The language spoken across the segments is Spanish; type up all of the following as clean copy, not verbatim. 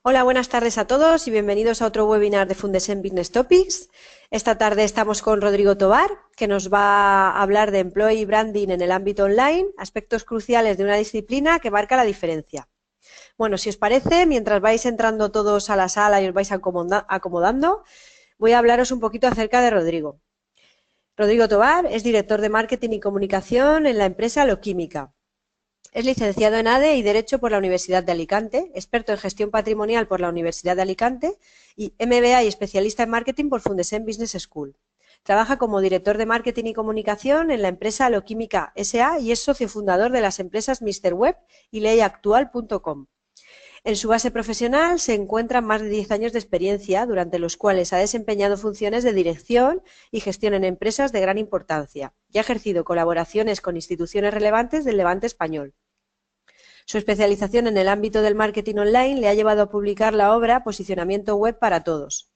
Hola, buenas tardes a todos y bienvenidos a otro webinar de Fundesen Business Topics. Esta tarde estamos con Rodrigo Tobar, que nos va a hablar de Employee Branding en el ámbito online, aspectos cruciales de una disciplina que marca la diferencia. Bueno, si os parece, mientras vais entrando todos a la sala y os vais acomodando, voy a hablaros un poquito acerca de Rodrigo. Rodrigo Tobar es director de Marketing y Comunicación en la empresa Loquímica. Es licenciado en ADE y Derecho por la Universidad de Alicante, experto en Gestión Patrimonial por la Universidad de Alicante y MBA y especialista en Marketing por Fundesen Business School. Trabaja como director de Marketing y Comunicación en la empresa Loquímica S.A. y es socio fundador de las empresas Mr. Web y leyactual.com. En su base profesional se encuentran más de 10 años de experiencia, durante los cuales ha desempeñado funciones de dirección y gestión en empresas de gran importancia y ha ejercido colaboraciones con instituciones relevantes del Levante español. Su especialización en el ámbito del marketing online le ha llevado a publicar la obra Posicionamiento Web para Todos,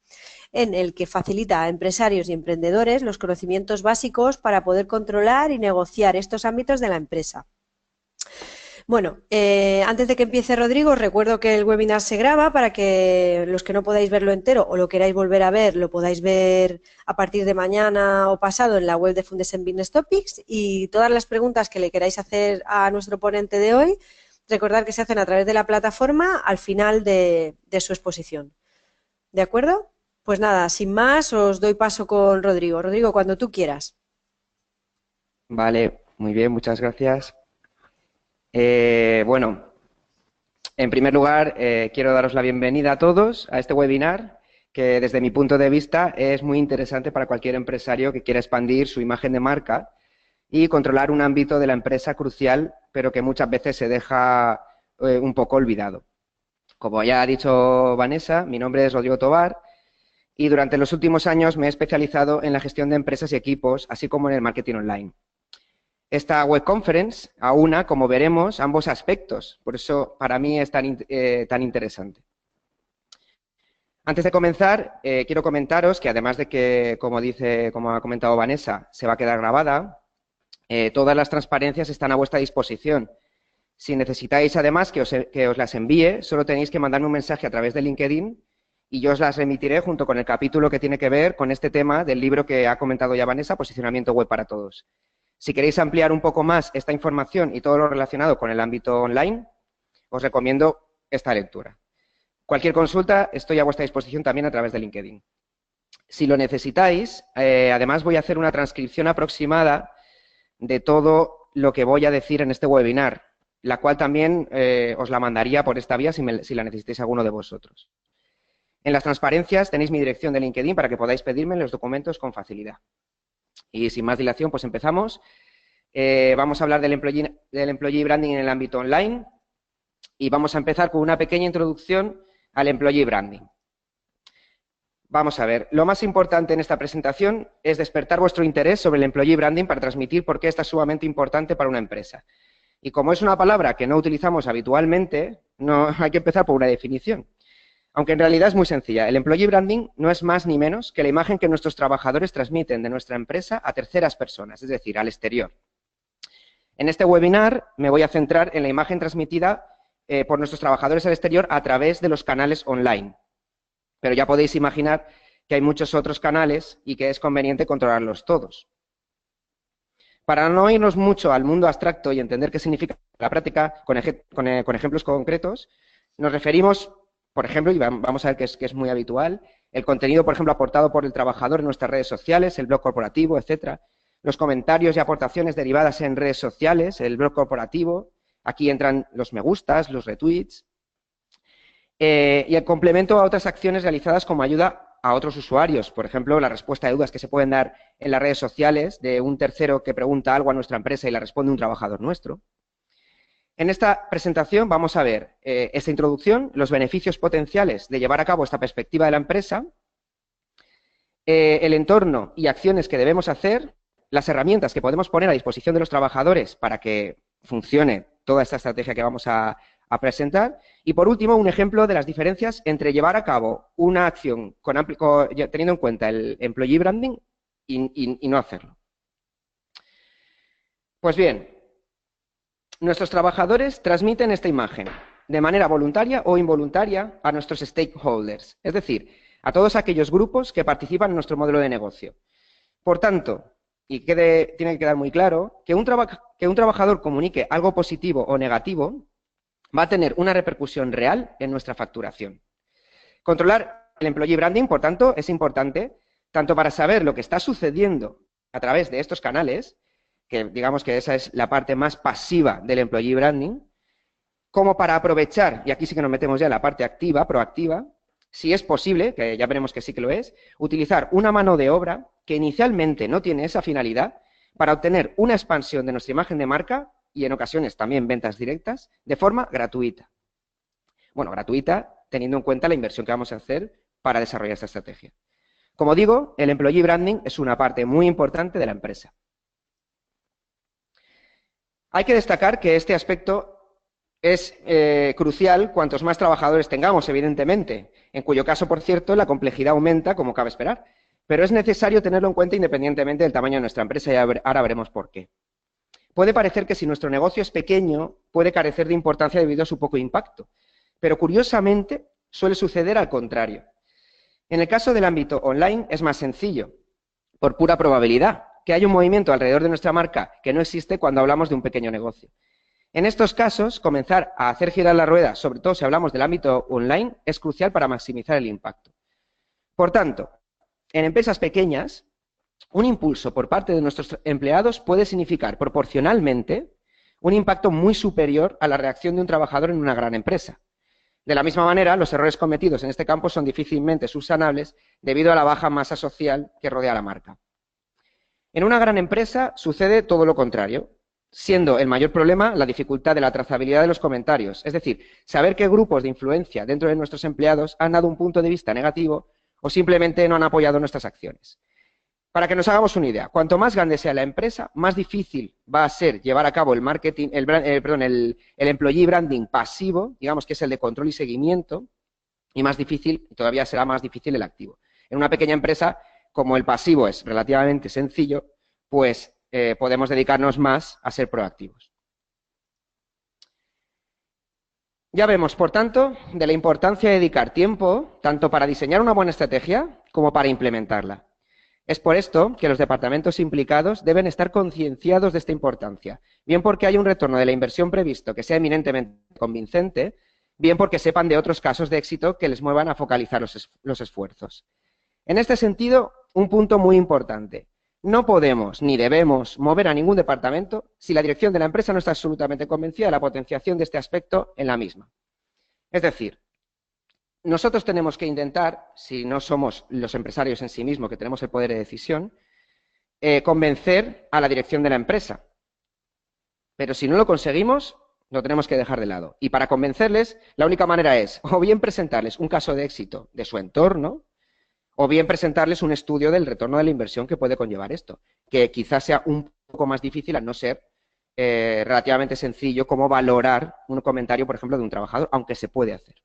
en el que facilita a empresarios y emprendedores los conocimientos básicos para poder controlar y negociar estos ámbitos de la empresa. Bueno, antes de que empiece Rodrigo, os recuerdo que el webinar se graba para que los que no podáis verlo entero o lo queráis volver a ver, lo podáis ver a partir de mañana o pasado en la web de Fundesen Business Topics, y todas las preguntas que le queráis hacer a nuestro ponente de hoy, recordad que se hacen a través de la plataforma al final de su exposición. ¿De acuerdo? Pues nada, sin más, os doy paso con Rodrigo. Rodrigo, cuando tú quieras. Vale, muy bien, muchas gracias. Bueno, en primer lugar, quiero daros la bienvenida a todos a este webinar, que desde mi punto de vista es muy interesante para cualquier empresario que quiera expandir su imagen de marca y controlar un ámbito de la empresa crucial, pero que muchas veces se deja un poco olvidado. Como ya ha dicho Vanessa, mi nombre es Rodrigo Tobar y durante los últimos años me he especializado en la gestión de empresas y equipos, así como en el marketing online. Esta web conference aúna, como veremos, ambos aspectos. Por eso, para mí es tan interesante. Antes de comenzar, quiero comentaros que además de que, como ha comentado Vanessa, se va a quedar grabada, todas las transparencias están a vuestra disposición. Si necesitáis, además, que os las envíe, solo tenéis que mandarme un mensaje a través de LinkedIn y yo os las remitiré junto con el capítulo que tiene que ver con este tema del libro que ha comentado ya Vanessa, Posicionamiento Web para Todos. Si queréis ampliar un poco más esta información y todo lo relacionado con el ámbito online, os recomiendo esta lectura. Cualquier consulta, estoy a vuestra disposición también a través de LinkedIn. Si lo necesitáis, además voy a hacer una transcripción aproximada de todo lo que voy a decir en este webinar, la cual también os la mandaría por esta vía si la necesitáis alguno de vosotros. En las transparencias tenéis mi dirección de LinkedIn para que podáis pedirme los documentos con facilidad. Y sin más dilación, pues empezamos. Vamos a hablar del employee branding en el ámbito online y vamos a empezar con una pequeña introducción al employee branding. Vamos a ver, lo más importante en esta presentación es despertar vuestro interés sobre el employee branding para transmitir por qué esta es sumamente importante para una empresa. Y como es una palabra que no utilizamos habitualmente, no hay que empezar por una definición. Aunque en realidad es muy sencilla. El employee branding no es más ni menos que la imagen que nuestros trabajadores transmiten de nuestra empresa a terceras personas, es decir, al exterior. En este webinar me voy a centrar en la imagen transmitida por nuestros trabajadores al exterior a través de los canales online. Pero ya podéis imaginar que hay muchos otros canales y que es conveniente controlarlos todos. Para no irnos mucho al mundo abstracto y entender qué significa la práctica con ejemplos concretos, nos referimos, por ejemplo, y vamos a ver que es muy habitual, el contenido, por ejemplo, aportado por el trabajador en nuestras redes sociales, el blog corporativo, etcétera, los comentarios y aportaciones derivadas en redes sociales, el blog corporativo, aquí entran los me gustas, los retweets, y el complemento a otras acciones realizadas como ayuda a otros usuarios, por ejemplo, la respuesta de dudas que se pueden dar en las redes sociales de un tercero que pregunta algo a nuestra empresa y la responde un trabajador nuestro. En esta presentación vamos a ver esta introducción, los beneficios potenciales de llevar a cabo esta perspectiva de la empresa, el entorno y acciones que debemos hacer, las herramientas que podemos poner a disposición de los trabajadores para que funcione toda esta estrategia que vamos a presentar y, por último, un ejemplo de las diferencias entre llevar a cabo una acción teniendo en cuenta el employee branding y no hacerlo. Pues bien, nuestros trabajadores transmiten esta imagen. de manera voluntaria o involuntaria a nuestros stakeholders, es decir, a todos aquellos grupos que participan en nuestro modelo de negocio. Por tanto, y tiene que quedar muy claro, que un trabajador comunique algo positivo o negativo va a tener una repercusión real en nuestra facturación. Controlar el employee branding, por tanto, es importante tanto para saber lo que está sucediendo a través de estos canales, que digamos que esa es la parte más pasiva del employee branding, como para aprovechar, y aquí sí que nos metemos ya en la parte activa, proactiva, si es posible, que ya veremos que sí que lo es, utilizar una mano de obra que inicialmente no tiene esa finalidad para obtener una expansión de nuestra imagen de marca y en ocasiones también ventas directas de forma gratuita. Bueno, gratuita teniendo en cuenta la inversión que vamos a hacer para desarrollar esta estrategia. Como digo, el employee branding es una parte muy importante de la empresa. Hay que destacar que este aspecto es crucial cuantos más trabajadores tengamos, evidentemente, en cuyo caso, por cierto, la complejidad aumenta como cabe esperar, pero es necesario tenerlo en cuenta independientemente del tamaño de nuestra empresa y ahora veremos por qué. Puede parecer que si nuestro negocio es pequeño, puede carecer de importancia debido a su poco impacto, pero curiosamente suele suceder al contrario. En el caso del ámbito online es más sencillo, por pura probabilidad, que haya un movimiento alrededor de nuestra marca que no existe cuando hablamos de un pequeño negocio. En estos casos, comenzar a hacer girar la rueda, sobre todo si hablamos del ámbito online, es crucial para maximizar el impacto. Por tanto, en empresas pequeñas, un impulso por parte de nuestros empleados puede significar proporcionalmente un impacto muy superior a la reacción de un trabajador en una gran empresa. De la misma manera, los errores cometidos en este campo son difícilmente subsanables debido a la baja masa social que rodea a la marca. En una gran empresa sucede todo lo contrario, siendo el mayor problema la dificultad de la trazabilidad de los comentarios, es decir, saber qué grupos de influencia dentro de nuestros empleados han dado un punto de vista negativo o simplemente no han apoyado nuestras acciones. Para que nos hagamos una idea, cuanto más grande sea la empresa, más difícil va a ser llevar a cabo el marketing, el employee branding pasivo, digamos que es el de control y seguimiento, y más difícil, todavía será más difícil el activo. En una pequeña empresa, como el pasivo es relativamente sencillo, pues podemos dedicarnos más a ser proactivos. Ya vemos, por tanto, de la importancia de dedicar tiempo tanto para diseñar una buena estrategia como para implementarla. Es por esto que los departamentos implicados deben estar concienciados de esta importancia, bien porque hay un retorno de la inversión previsto que sea eminentemente convincente, bien porque sepan de otros casos de éxito que les muevan a focalizar los esfuerzos. En este sentido, un punto muy importante. No podemos ni debemos mover a ningún departamento si la dirección de la empresa no está absolutamente convencida de la potenciación de este aspecto en la misma. Es decir, nosotros tenemos que intentar, si no somos los empresarios en sí mismos que tenemos el poder de decisión, convencer a la dirección de la empresa. Pero si no lo conseguimos, lo tenemos que dejar de lado. Y para convencerles, la única manera es o bien presentarles un caso de éxito de su entorno, o bien presentarles un estudio del retorno de la inversión que puede conllevar esto, que quizás sea un poco más difícil al no ser relativamente sencillo como valorar un comentario, por ejemplo, de un trabajador, aunque se puede hacer.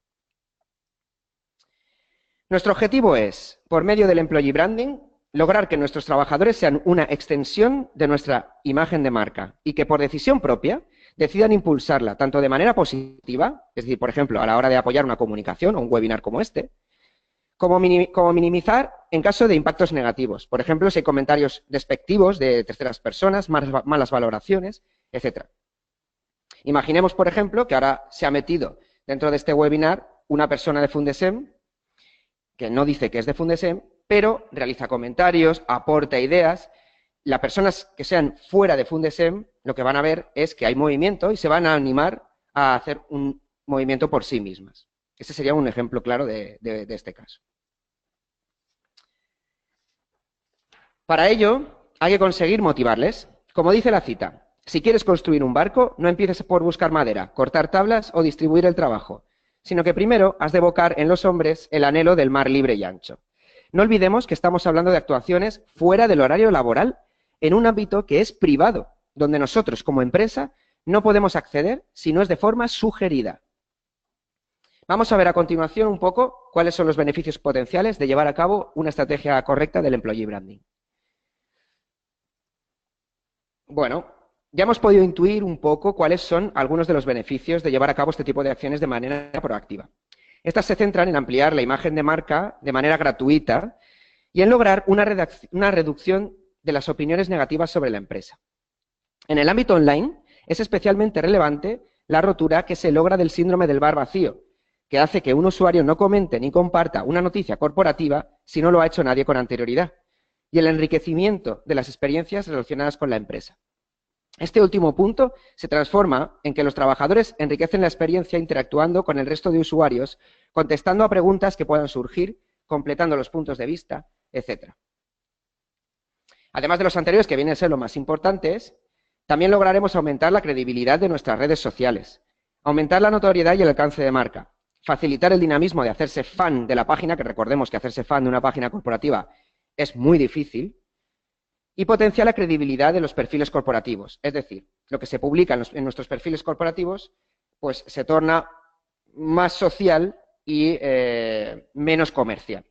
Nuestro objetivo es, por medio del employee branding, lograr que nuestros trabajadores sean una extensión de nuestra imagen de marca y que por decisión propia decidan impulsarla tanto de manera positiva, es decir, por ejemplo, a la hora de apoyar una comunicación o un webinar como este, como minimizar en caso de impactos negativos. Por ejemplo, si hay comentarios despectivos de terceras personas, malas valoraciones, etc. Imaginemos, por ejemplo, que ahora se ha metido dentro de este webinar una persona de Fundesem que no dice que es de Fundesem, pero realiza comentarios, aporta ideas. Las personas que sean fuera de Fundesem, lo que van a ver es que hay movimiento y se van a animar a hacer un movimiento por sí mismas. Ese sería un ejemplo claro de este caso. Para ello, hay que conseguir motivarles. Como dice la cita, si quieres construir un barco, no empieces por buscar madera, cortar tablas o distribuir el trabajo, sino que primero has de evocar en los hombres el anhelo del mar libre y ancho. No olvidemos que estamos hablando de actuaciones fuera del horario laboral, en un ámbito que es privado, donde nosotros como empresa no podemos acceder si no es de forma sugerida. Vamos a ver a continuación un poco cuáles son los beneficios potenciales de llevar a cabo una estrategia correcta del employee branding. Bueno, Ya hemos podido intuir un poco cuáles son algunos de los beneficios de llevar a cabo este tipo de acciones de manera proactiva. Estas se centran en ampliar la imagen de marca de manera gratuita y en lograr una reducción de las opiniones negativas sobre la empresa. En el ámbito online es especialmente relevante la rotura que se logra del síndrome del bar vacío, que hace que un usuario no comente ni comparta una noticia corporativa si no lo ha hecho nadie con anterioridad, y el enriquecimiento de las experiencias relacionadas con la empresa. Este último punto se transforma en que los trabajadores enriquecen la experiencia interactuando con el resto de usuarios, contestando a preguntas que puedan surgir, completando los puntos de vista, etc. Además de los anteriores, que vienen a ser los más importantes, también lograremos aumentar la credibilidad de nuestras redes sociales, aumentar la notoriedad y el alcance de marca, facilitar el dinamismo de hacerse fan de la página, que recordemos que hacerse fan de una página corporativa es muy difícil, y potencia la credibilidad de los perfiles corporativos. Es decir, lo que se publica en nuestros perfiles corporativos pues se torna más social y menos comercial.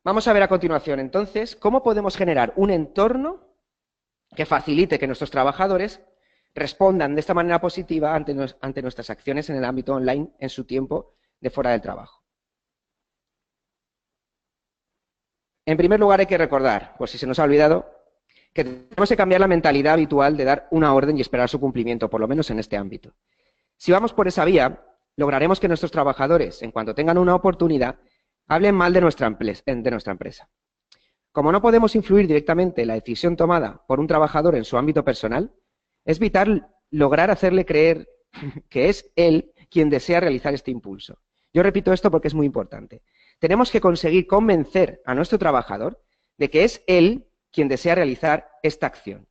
Vamos a ver a continuación, entonces, cómo podemos generar un entorno que facilite que nuestros trabajadores respondan de esta manera positiva ante nuestras acciones en el ámbito online en su tiempo de fuera del trabajo. En primer lugar, hay que recordar, por si se nos ha olvidado, que tenemos que cambiar la mentalidad habitual de dar una orden y esperar su cumplimiento, por lo menos en este ámbito. Si vamos por esa vía, lograremos que nuestros trabajadores, en cuanto tengan una oportunidad, hablen mal de nuestra empresa. Como no podemos influir directamente en la decisión tomada por un trabajador en su ámbito personal, es vital lograr hacerle creer que es él quien desea realizar este impulso. Yo repito esto porque es muy importante. Tenemos que conseguir convencer a nuestro trabajador de que es él quien desea realizar esta acción.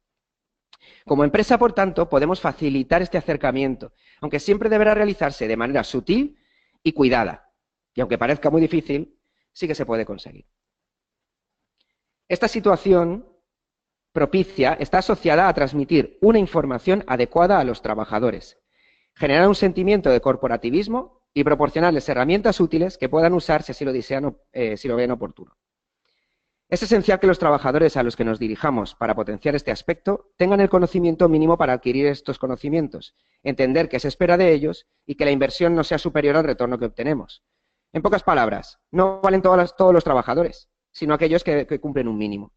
Como empresa, por tanto, podemos facilitar este acercamiento, aunque siempre deberá realizarse de manera sutil y cuidada. Y aunque parezca muy difícil, sí que se puede conseguir. Esta situación propicia está asociada a transmitir una información adecuada a los trabajadores, generar un sentimiento de corporativismo y proporcionarles herramientas útiles que puedan usar si así lo desean, si lo ven oportuno. Es esencial que los trabajadores a los que nos dirijamos para potenciar este aspecto tengan el conocimiento mínimo para adquirir estos conocimientos, entender qué se espera de ellos y que la inversión no sea superior al retorno que obtenemos. En pocas palabras, no valen todos los trabajadores, sino aquellos que cumplen un mínimo.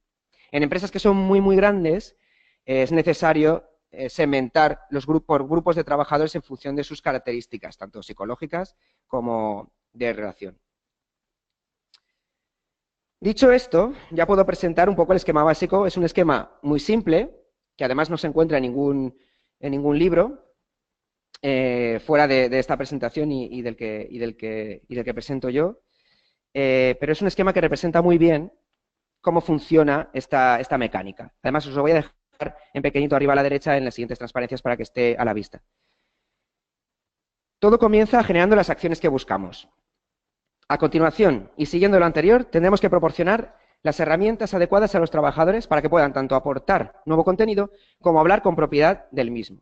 En empresas que son muy grandes es necesario segmentar por grupos de trabajadores en función de sus características, tanto psicológicas como de relación. Dicho esto, ya puedo presentar un poco el esquema básico. Es un esquema muy simple, que además no se encuentra en ningún libro, fuera de esta presentación y del que presento yo, pero es un esquema que representa muy bien cómo funciona esta mecánica. Además, os lo voy a dejar en pequeñito arriba a la derecha en las siguientes transparencias para que esté a la vista. Todo comienza generando las acciones que buscamos. A continuación, y siguiendo lo anterior, tendremos que proporcionar las herramientas adecuadas a los trabajadores para que puedan tanto aportar nuevo contenido como hablar con propiedad del mismo.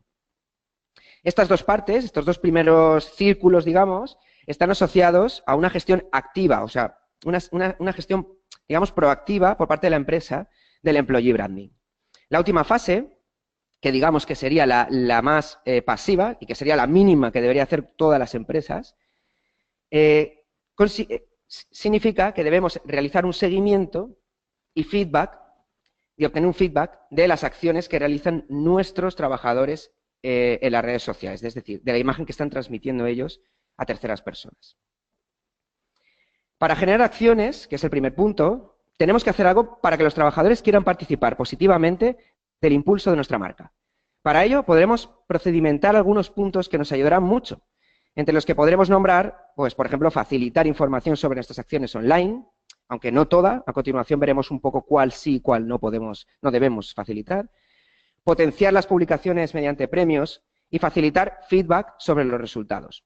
Estas dos partes, estos dos primeros círculos, digamos, están asociados a una gestión activa, o sea, una gestión, digamos, proactiva por parte de la empresa del employee branding. La última fase, que digamos que sería la más pasiva y que sería la mínima que debería hacer todas las empresas, significa que debemos realizar un seguimiento y obtener un feedback de las acciones que realizan nuestros trabajadores en las redes sociales, es decir, de la imagen que están transmitiendo ellos a terceras personas. Para generar acciones, que es el primer punto, tenemos que hacer algo para que los trabajadores quieran participar positivamente del impulso de nuestra marca. Para ello, podremos procedimentar algunos puntos que nos ayudarán mucho, entre los que podremos nombrar, pues, por ejemplo, facilitar información sobre nuestras acciones online, aunque no toda. A continuación veremos un poco cuál sí y cuál no debemos facilitar. Potenciar las publicaciones mediante premios y facilitar feedback sobre los resultados.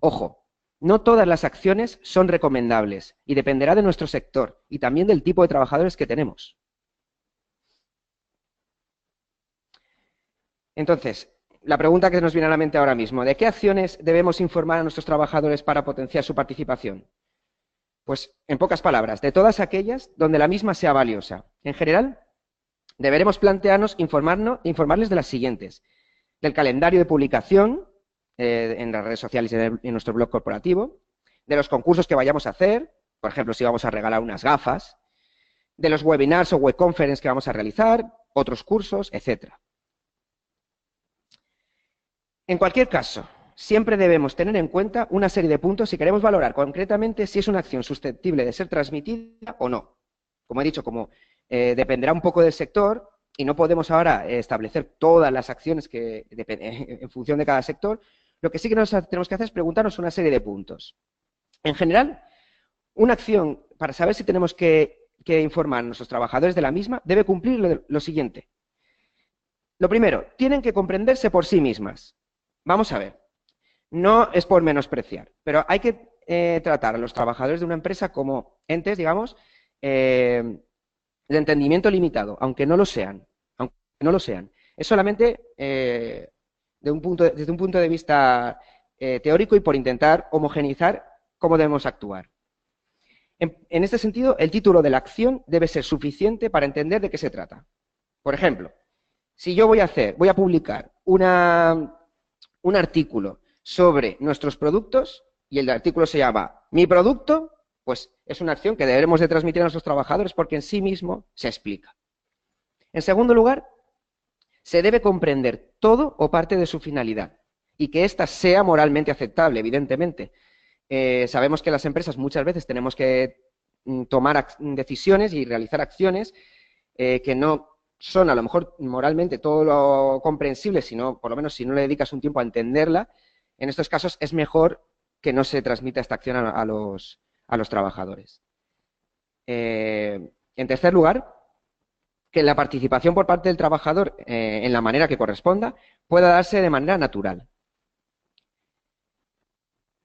Ojo, no todas las acciones son recomendables y dependerá de nuestro sector y también del tipo de trabajadores que tenemos. Entonces, la pregunta que nos viene a la mente ahora mismo, ¿de qué acciones debemos informar a nuestros trabajadores para potenciar su participación? Pues, en pocas palabras, de todas aquellas donde la misma sea valiosa. En general, deberemos plantearnos informarles de las siguientes: del calendario de publicación en las redes sociales y en nuestro blog corporativo, de los concursos que vayamos a hacer, por ejemplo, si vamos a regalar unas gafas, de los webinars o webconferences que vamos a realizar, otros cursos, etcétera. En cualquier caso, siempre debemos tener en cuenta una serie de puntos si queremos valorar concretamente si es una acción susceptible de ser transmitida o no. Como he dicho, dependerá un poco del sector y no podemos ahora establecer todas las acciones en función de cada sector, lo que sí que tenemos que hacer es preguntarnos una serie de puntos. En general, una acción, para saber si tenemos que informar a nuestros trabajadores de la misma, debe cumplir lo siguiente. Lo primero, tienen que comprenderse por sí mismas. Vamos a ver, no es por menospreciar, pero hay que tratar a los trabajadores de una empresa como entes, digamos, de entendimiento limitado, aunque no lo sean. Es solamente desde un punto de vista teórico y por intentar homogeneizar cómo debemos actuar. En este sentido, el título de la acción debe ser suficiente para entender de qué se trata. Por ejemplo, si yo voy a publicar un artículo sobre nuestros productos y el artículo se llama Mi producto, pues es una acción que deberemos de transmitir a nuestros trabajadores porque en sí mismo se explica. En segundo lugar, se debe comprender todo o parte de su finalidad y que ésta sea moralmente aceptable, evidentemente. Sabemos que las empresas muchas veces tenemos que tomar decisiones y realizar acciones que no son a lo mejor moralmente todo lo comprensible, sino por lo menos si no le dedicas un tiempo a entenderla, en estos casos es mejor que no se transmita esta acción a los trabajadores. En tercer lugar, que la participación por parte del trabajador en la manera que corresponda pueda darse de manera natural.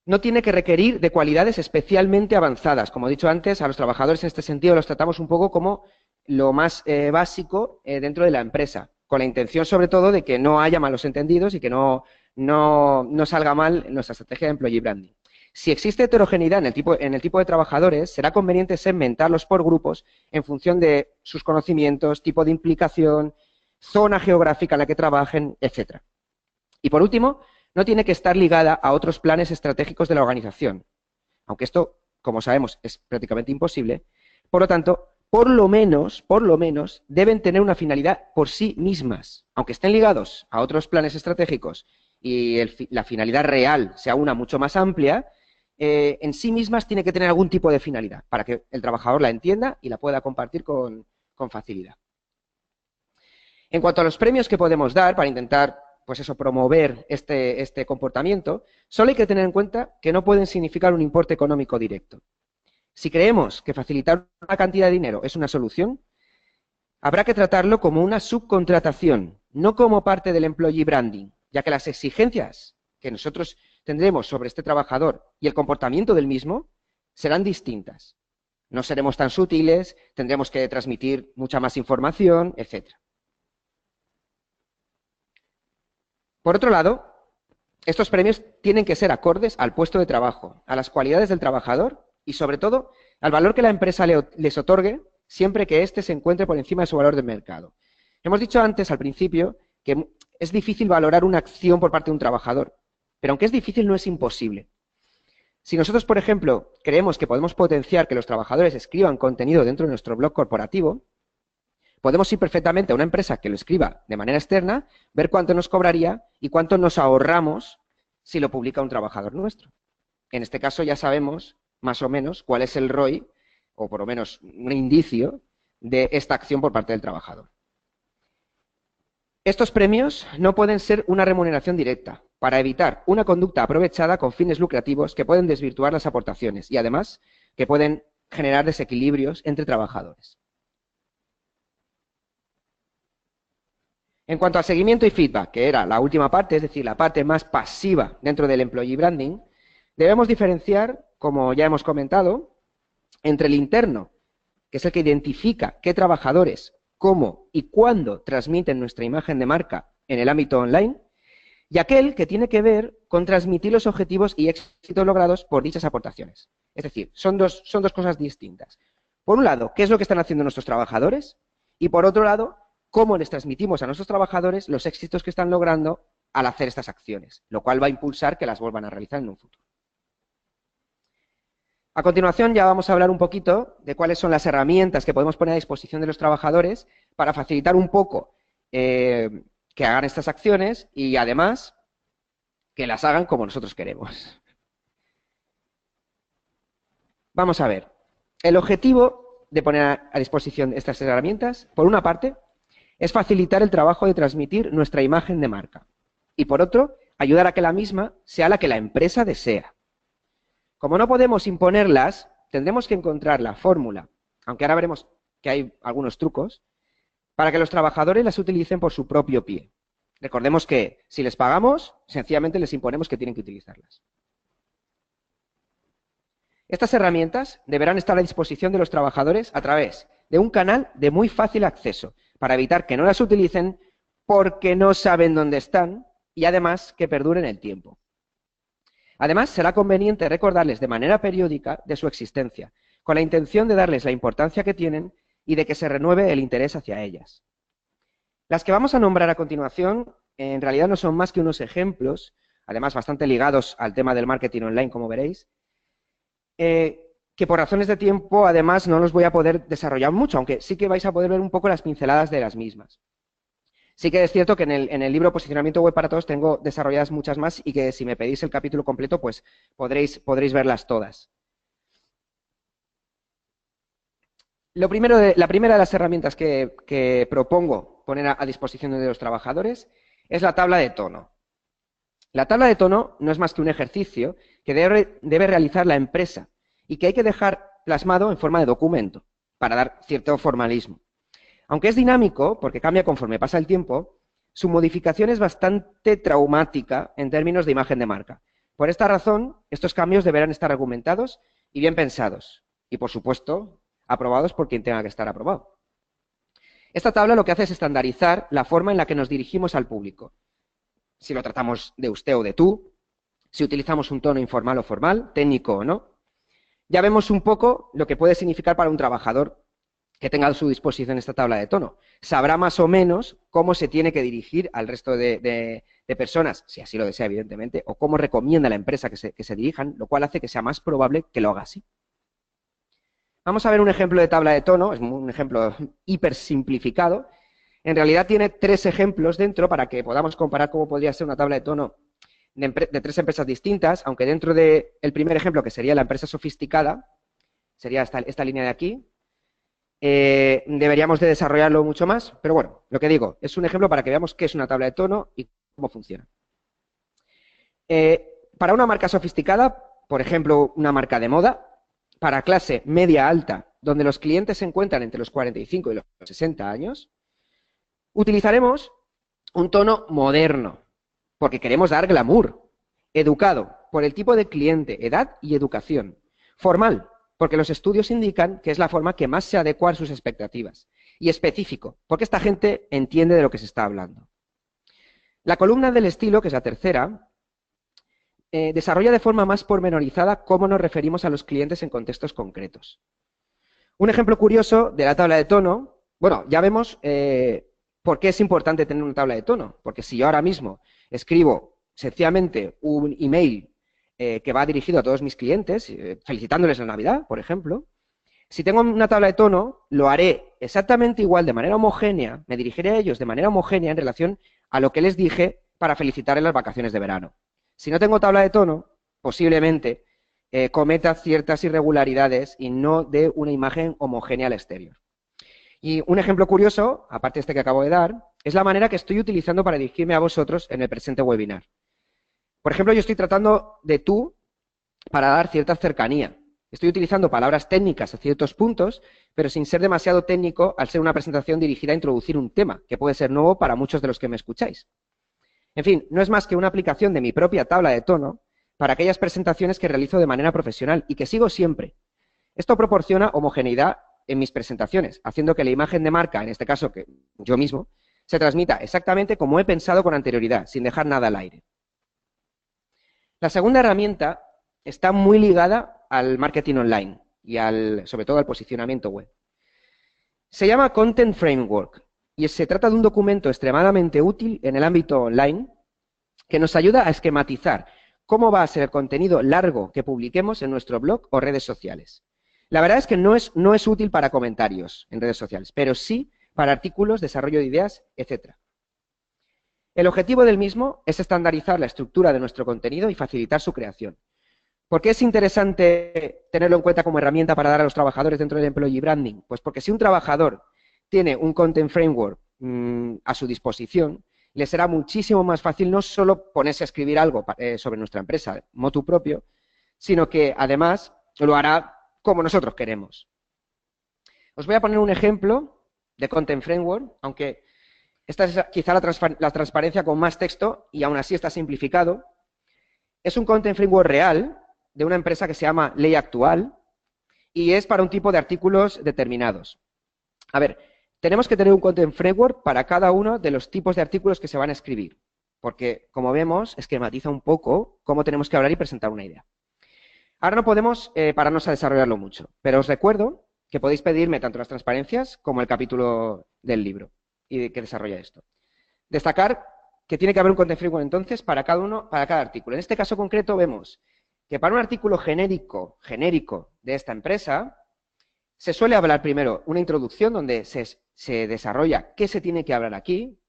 No tiene que requerir de cualidades especialmente avanzadas. Como he dicho antes, a los trabajadores en este sentido los tratamos un poco como lo más básico dentro de la empresa, con la intención sobre todo de que no haya malos entendidos y que no salga mal nuestra estrategia de employee branding. Si existe heterogeneidad en el tipo de trabajadores, será conveniente segmentarlos por grupos en función de sus conocimientos, tipo de implicación, zona geográfica en la que trabajen, etc. Y por último, no tiene que estar ligada a otros planes estratégicos de la organización, aunque esto, como sabemos, es prácticamente imposible. Por lo tanto, por lo menos, deben tener una finalidad por sí mismas, aunque estén ligados a otros planes estratégicos y la finalidad real sea una mucho más amplia. En sí mismas tiene que tener algún tipo de finalidad para que el trabajador la entienda y la pueda compartir con facilidad. En cuanto a los premios que podemos dar para intentar, pues eso, promover este comportamiento, solo hay que tener en cuenta que no pueden significar un importe económico directo. Si creemos que facilitar una cantidad de dinero es una solución, habrá que tratarlo como una subcontratación, no como parte del employee branding, ya que las exigencias que nosotros tendremos sobre este trabajador y el comportamiento del mismo serán distintas. No seremos tan sutiles, tendremos que transmitir mucha más información, etc. Por otro lado, estos premios tienen que ser acordes al puesto de trabajo, a las cualidades del trabajador y, sobre todo, al valor que la empresa les otorgue siempre que éste se encuentre por encima de su valor de mercado. Hemos dicho antes, al principio, que es difícil valorar una acción por parte de un trabajador, pero aunque es difícil, no es imposible. Si nosotros, por ejemplo, creemos que podemos potenciar que los trabajadores escriban contenido dentro de nuestro blog corporativo, podemos ir perfectamente a una empresa que lo escriba de manera externa, ver cuánto nos cobraría y cuánto nos ahorramos si lo publica un trabajador nuestro. En este caso ya sabemos más o menos cuál es el ROI, o por lo menos un indicio de esta acción por parte del trabajador. Estos premios no pueden ser una remuneración directa, para evitar una conducta aprovechada con fines lucrativos que pueden desvirtuar las aportaciones y, además, que pueden generar desequilibrios entre trabajadores. En cuanto al seguimiento y feedback, que era la última parte, es decir, la parte más pasiva dentro del employee branding, debemos diferenciar, como ya hemos comentado, entre el interno, que es el que identifica qué trabajadores, cómo y cuándo transmiten nuestra imagen de marca en el ámbito online, y aquel que tiene que ver con transmitir los objetivos y éxitos logrados por dichas aportaciones. Es decir, son dos cosas distintas. Por un lado, ¿qué es lo que están haciendo nuestros trabajadores? Y por otro lado, cómo les transmitimos a nuestros trabajadores los éxitos que están logrando al hacer estas acciones, lo cual va a impulsar que las vuelvan a realizar en un futuro. A continuación ya vamos a hablar un poquito de cuáles son las herramientas que podemos poner a disposición de los trabajadores para facilitar un poco que hagan estas acciones y además que las hagan como nosotros queremos. Vamos a ver. El objetivo de poner a disposición estas herramientas, por una parte, es facilitar el trabajo de transmitir nuestra imagen de marca y, por otro, ayudar a que la misma sea la que la empresa desea. Como no podemos imponerlas, tendremos que encontrar la fórmula, aunque ahora veremos que hay algunos trucos, para que los trabajadores las utilicen por su propio pie. Recordemos que si les pagamos, sencillamente les imponemos que tienen que utilizarlas. Estas herramientas deberán estar a disposición de los trabajadores a través de un canal de muy fácil acceso, para evitar que no las utilicen porque no saben dónde están y además que perduren el tiempo. Además, será conveniente recordarles de manera periódica de su existencia, con la intención de darles la importancia que tienen y de que se renueve el interés hacia ellas. Las que vamos a nombrar a continuación en realidad no son más que unos ejemplos, además bastante ligados al tema del marketing online, como veréis, que por razones de tiempo, además, no los voy a poder desarrollar mucho, aunque sí que vais a poder ver un poco las pinceladas de las mismas. Sí que es cierto que en el libro Posicionamiento Web para Todos tengo desarrolladas muchas más y que si me pedís el capítulo completo, pues podréis verlas todas. La primera de las herramientas que propongo poner a disposición de los trabajadores es la tabla de tono. La tabla de tono no es más que un ejercicio que debe realizar la empresa y que hay que dejar plasmado en forma de documento para dar cierto formalismo. Aunque es dinámico, porque cambia conforme pasa el tiempo, su modificación es bastante traumática en términos de imagen de marca. Por esta razón, estos cambios deberán estar argumentados y bien pensados. Y, por supuesto, aprobados por quien tenga que estar aprobado. Esta tabla lo que hace es estandarizar la forma en la que nos dirigimos al público. Si lo tratamos de usted o de tú, si utilizamos un tono informal o formal, técnico o no. Ya vemos un poco lo que puede significar para un trabajador que tenga a su disposición esta tabla de tono. Sabrá más o menos cómo se tiene que dirigir al resto de personas, si así lo desea, evidentemente, o cómo recomienda la empresa que se dirijan, lo cual hace que sea más probable que lo haga así. Vamos a ver un ejemplo de tabla de tono, es un ejemplo hiper simplificado. En realidad tiene 3 ejemplos dentro para que podamos comparar cómo podría ser una tabla de tono de 3 empresas distintas, aunque dentro del primer ejemplo, que sería la empresa sofisticada, sería esta línea de aquí, deberíamos de desarrollarlo mucho más, pero bueno, lo que digo, es un ejemplo para que veamos qué es una tabla de tono y cómo funciona. Para una marca sofisticada, por ejemplo, una marca de moda, para clase media-alta, donde los clientes se encuentran entre los 45 y los 60 años, utilizaremos un tono moderno, porque queremos dar glamour, educado, por el tipo de cliente, edad y educación, formal, porque los estudios indican que es la forma que más se adecua a sus expectativas, y específico, porque esta gente entiende de lo que se está hablando. La columna del estilo, que es la tercera, desarrolla de forma más pormenorizada cómo nos referimos a los clientes en contextos concretos. Un ejemplo curioso de la tabla de tono, bueno, ya vemos por qué es importante tener una tabla de tono, porque si yo ahora mismo escribo sencillamente un email que va dirigido a todos mis clientes, felicitándoles la Navidad, por ejemplo, si tengo una tabla de tono, lo haré exactamente igual, de manera homogénea, me dirigiré a ellos de manera homogénea en relación a lo que les dije para felicitar en las vacaciones de verano. Si no tengo tabla de tono, posiblemente cometa ciertas irregularidades y no dé una imagen homogénea al exterior. Y un ejemplo curioso, aparte de este que acabo de dar, es la manera que estoy utilizando para dirigirme a vosotros en el presente webinar. Por ejemplo, yo estoy tratando de tú para dar cierta cercanía. Estoy utilizando palabras técnicas a ciertos puntos, pero sin ser demasiado técnico al ser una presentación dirigida a introducir un tema, que puede ser nuevo para muchos de los que me escucháis. En fin, no es más que una aplicación de mi propia tabla de tono para aquellas presentaciones que realizo de manera profesional y que sigo siempre. Esto proporciona homogeneidad en mis presentaciones, haciendo que la imagen de marca, en este caso que yo mismo, se transmita exactamente como he pensado con anterioridad, sin dejar nada al aire. La segunda herramienta está muy ligada al marketing online y sobre todo al posicionamiento web. Se llama Content Framework y se trata de un documento extremadamente útil en el ámbito online que nos ayuda a esquematizar cómo va a ser el contenido largo que publiquemos en nuestro blog o redes sociales. La verdad es que no es útil para comentarios en redes sociales, pero sí para artículos, desarrollo de ideas, etc. El objetivo del mismo es estandarizar la estructura de nuestro contenido y facilitar su creación. ¿Por qué es interesante tenerlo en cuenta como herramienta para dar a los trabajadores dentro del Employee Branding? Pues porque si un trabajador tiene un Content Framework a su disposición, le será muchísimo más fácil no solo ponerse a escribir algo sobre nuestra empresa, motu propio, sino que además lo hará como nosotros queremos. Os voy a poner un ejemplo de Content Framework, aunque esta es quizá la transparencia con más texto y aún así está simplificado. Es un Content Framework real de una empresa que se llama Ley Actual y es para un tipo de artículos determinados. A ver, tenemos que tener un Content Framework para cada uno de los tipos de artículos que se van a escribir, porque, como vemos, esquematiza un poco cómo tenemos que hablar y presentar una idea. Ahora no podemos pararnos a desarrollarlo mucho, pero os recuerdo que podéis pedirme tanto las transparencias como el capítulo del libro y que desarrolla esto. Destacar que tiene que haber un Content Framework entonces para cada artículo. En este caso concreto vemos que para un artículo genérico de esta empresa se suele hablar primero una introducción donde se desarrolla qué se tiene que hablar aquí,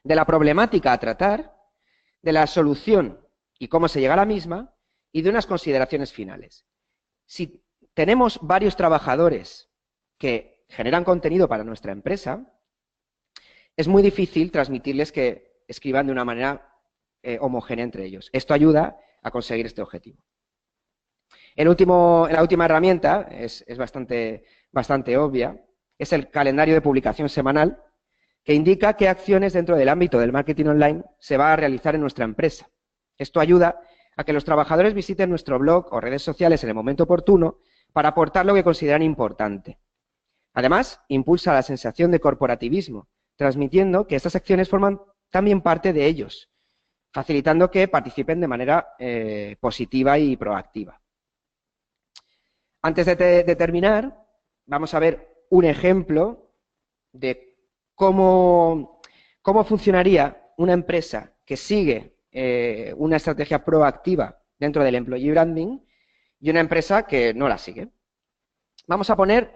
de la problemática a tratar, de la solución y cómo se llega a la misma y de unas consideraciones finales. Si tenemos varios trabajadores que generan contenido para nuestra empresa, es muy difícil transmitirles que escriban de una manera homogénea entre ellos. Esto ayuda a conseguir este objetivo. La última herramienta es bastante obvia, es el calendario de publicación semanal, que indica qué acciones dentro del ámbito del marketing online se va a realizar en nuestra empresa. Esto ayuda a que los trabajadores visiten nuestro blog o redes sociales en el momento oportuno para aportar lo que consideran importante. Además, impulsa la sensación de corporativismo, transmitiendo que estas acciones forman también parte de ellos, facilitando que participen de manera positiva y proactiva. Antes de terminar, vamos a ver un ejemplo de cómo funcionaría una empresa que sigue una estrategia proactiva dentro del Employee Branding y una empresa que no la sigue. Vamos a poner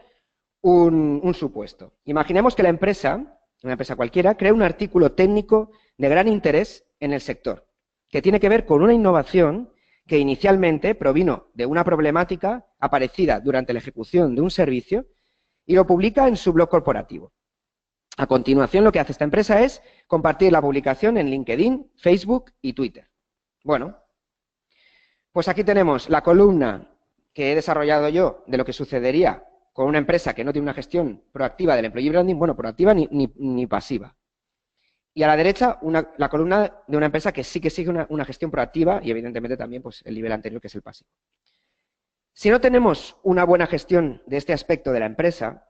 un supuesto. Imaginemos que la empresa, una empresa cualquiera, crea un artículo técnico de gran interés en el sector, que tiene que ver con una innovación que inicialmente provino de una problemática aparecida durante la ejecución de un servicio y lo publica en su blog corporativo. A continuación, lo que hace esta empresa es compartir la publicación en LinkedIn, Facebook y Twitter. Bueno, pues aquí tenemos la columna que he desarrollado yo de lo que sucedería con una empresa que no tiene una gestión proactiva del Employee Branding, bueno, proactiva ni pasiva. Y a la derecha, la columna de una empresa que sí que sigue una gestión proactiva y, evidentemente, también pues, el nivel anterior, que es el pasivo. Si no tenemos una buena gestión de este aspecto de la empresa,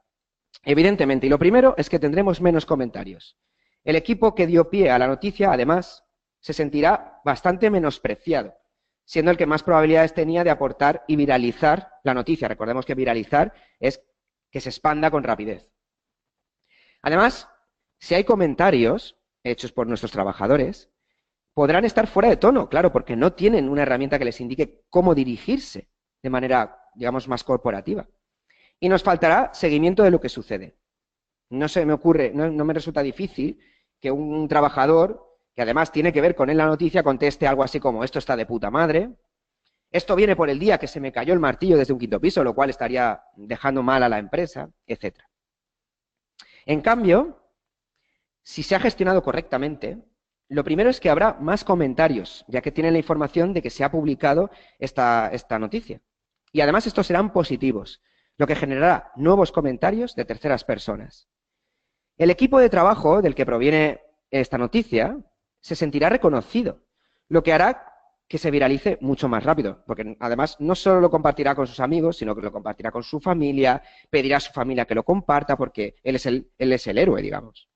evidentemente, y lo primero es que tendremos menos comentarios. El equipo que dio pie a la noticia, además, se sentirá bastante menospreciado, siendo el que más probabilidades tenía de aportar y viralizar la noticia. Recordemos que viralizar es que se expanda con rapidez. Además, si hay comentarios hechos por nuestros trabajadores, podrán estar fuera de tono, claro, porque no tienen una herramienta que les indique cómo dirigirse de manera, digamos, más corporativa. Y nos faltará seguimiento de lo que sucede. No se me ocurre, no me resulta difícil que un trabajador, que además tiene que ver con él la noticia, conteste algo así como: esto está de puta madre, esto viene por el día que se me cayó el martillo desde un quinto piso, lo cual estaría dejando mal a la empresa, etc. En cambio, si se ha gestionado correctamente, lo primero es que habrá más comentarios, ya que tienen la información de que se ha publicado esta noticia. Y además estos serán positivos, lo que generará nuevos comentarios de terceras personas. El equipo de trabajo del que proviene esta noticia se sentirá reconocido, lo que hará que se viralice mucho más rápido, porque además no solo lo compartirá con sus amigos, sino que lo compartirá con su familia, pedirá a su familia que lo comparta, porque él es el héroe, digamos.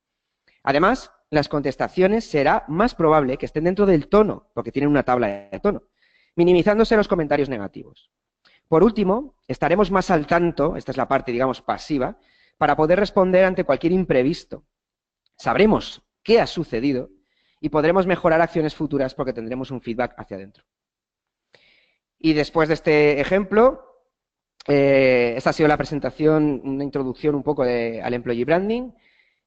Además, las contestaciones será más probable que estén dentro del tono, porque tienen una tabla de tono, minimizándose los comentarios negativos. Por último, estaremos más al tanto, esta es la parte, digamos, pasiva, para poder responder ante cualquier imprevisto, sabremos qué ha sucedido y podremos mejorar acciones futuras porque tendremos un feedback hacia adentro. Y después de este ejemplo, esta ha sido la presentación, una introducción un poco al Employee Branding.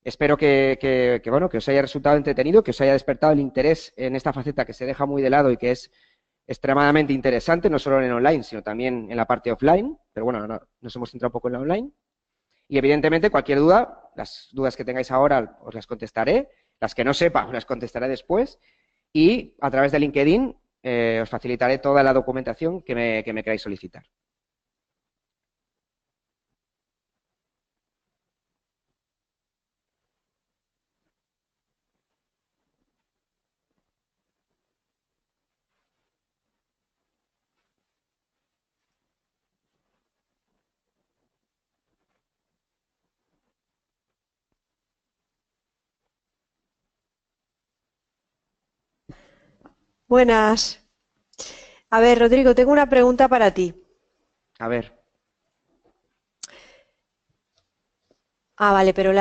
Espero bueno, que os haya resultado entretenido, que os haya despertado el interés en esta faceta que se deja muy de lado y que es extremadamente interesante, no solo en online, sino también en la parte offline. Pero bueno, nos hemos centrado un poco en la online. Y evidentemente, cualquier duda, las dudas que tengáis ahora os las contestaré, las que no sepa os las contestaré después. Y a través de LinkedIn os facilitaré toda la documentación que me queráis solicitar. Buenas. A ver, Rodrigo, tengo una pregunta para ti. A ver, Ah, vale, pero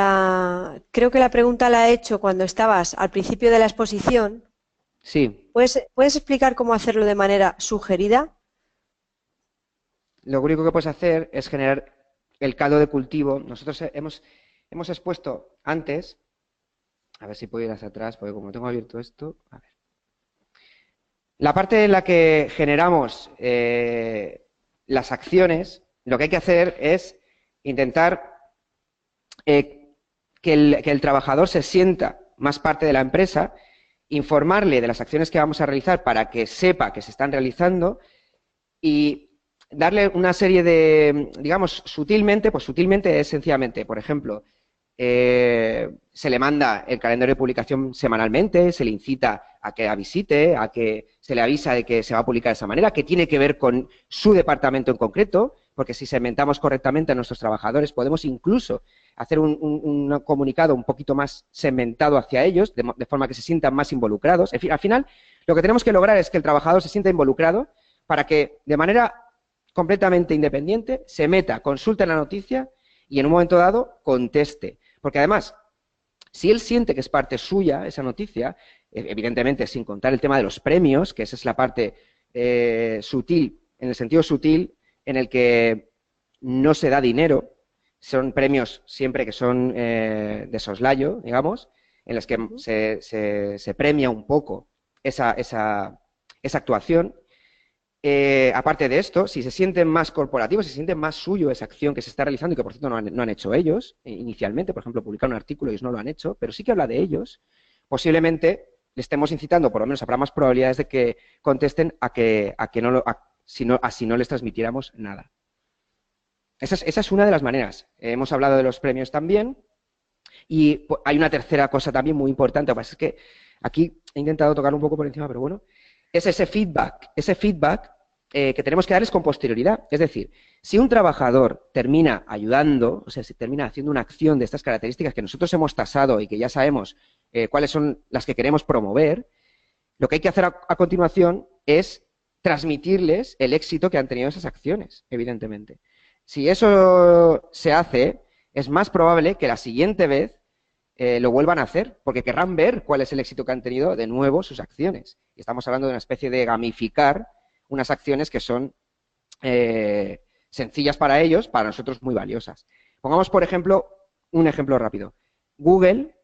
creo que la pregunta la he hecho cuando estabas al principio de la exposición. sí, ¿Puedes explicar cómo hacerlo de manera sugerida? lo único que puedes hacer es generar el caldo de cultivo. Nosotros hemos expuesto antes, a ver si puedo ir hacia atrás, porque como tengo abierto esto, a ver. La parte en la que generamos las acciones, lo que hay que hacer es intentar que el trabajador se sienta más parte de la empresa, informarle de las acciones que vamos a realizar para que sepa que se están realizando y darle una serie de, digamos, sutilmente, pues sutilmente es sencillamente, por ejemplo, se le manda el calendario de publicación semanalmente, se le incita a que la visite, a que se le avisa de que se va a publicar de esa manera, que tiene que ver con su departamento en concreto, porque si segmentamos correctamente a nuestros trabajadores podemos incluso hacer un comunicado un poquito más segmentado hacia ellos, de forma que se sientan más involucrados. En fin, al final, lo que tenemos que lograr es que el trabajador se sienta involucrado para que, de manera completamente independiente, se meta, consulte la noticia y en un momento dado conteste. Porque además, si él siente que es parte suya esa noticia, evidentemente sin contar el tema de los premios, que esa es la parte sutil, en el sentido sutil en el que no se da dinero, son premios siempre que son de soslayo, digamos, en los que se premia un poco esa actuación. Aparte de esto, si se sienten más corporativos, si se sienten más suyo esa acción que se está realizando y que por cierto no han hecho ellos inicialmente, por ejemplo, publicar un artículo, ellos no lo han hecho, pero sí que habla de ellos, posiblemente le estemos incitando, por lo menos habrá más probabilidades de que contesten si no les transmitiéramos nada. Esa es una de las maneras. Hemos hablado de los premios también y hay una tercera cosa también muy importante, lo que pasa es que aquí he intentado tocar un poco por encima, pero bueno, es ese feedback que tenemos que darles con posterioridad. Es decir, si un trabajador termina ayudando, o sea, si termina haciendo una acción de estas características que nosotros hemos tasado y que ya sabemos cuáles son las que queremos promover, lo que hay que hacer a continuación es transmitirles el éxito que han tenido esas acciones, evidentemente. Si eso se hace, es más probable que la siguiente vez lo vuelvan a hacer, porque querrán ver cuál es el éxito que han tenido de nuevo sus acciones. Y estamos hablando de una especie de gamificar unas acciones que son sencillas para ellos, para nosotros muy valiosas. Pongamos, por ejemplo, un ejemplo rápido. Google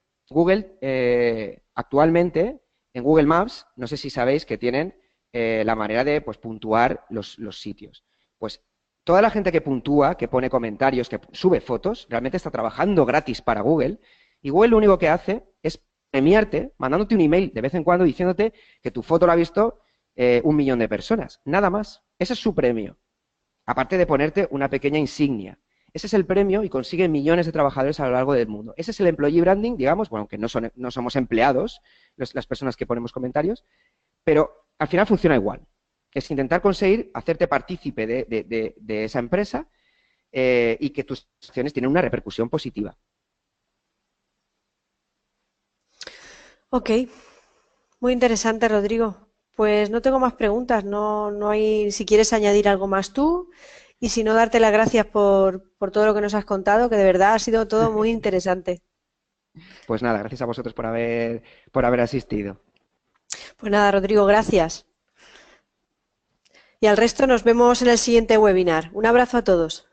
actualmente, en Google Maps, no sé si sabéis que tienen la manera de puntuar los sitios. Pues toda la gente que puntúa, que pone comentarios, que sube fotos, realmente está trabajando gratis para Google. Y Google lo único que hace es premiarte, mandándote un email de vez en cuando diciéndote que tu foto la ha visto 1 millón de personas. Nada más. Ese es su premio. Aparte de ponerte una pequeña insignia. Ese es el premio y consigue millones de trabajadores a lo largo del mundo. Ese es el employee branding, digamos, bueno, aunque no somos empleados las personas que ponemos comentarios, pero al final funciona igual. Es intentar conseguir hacerte partícipe de esa empresa y que tus acciones tienen una repercusión positiva. Ok, muy interesante, Rodrigo. Pues no tengo más preguntas, no hay, si quieres añadir algo más tú, y si no, darte las gracias por todo lo que nos has contado, que de verdad ha sido todo muy interesante. Pues nada, gracias a vosotros por haber asistido. Pues nada, Rodrigo, gracias. Y al resto nos vemos en el siguiente webinar. Un abrazo a todos.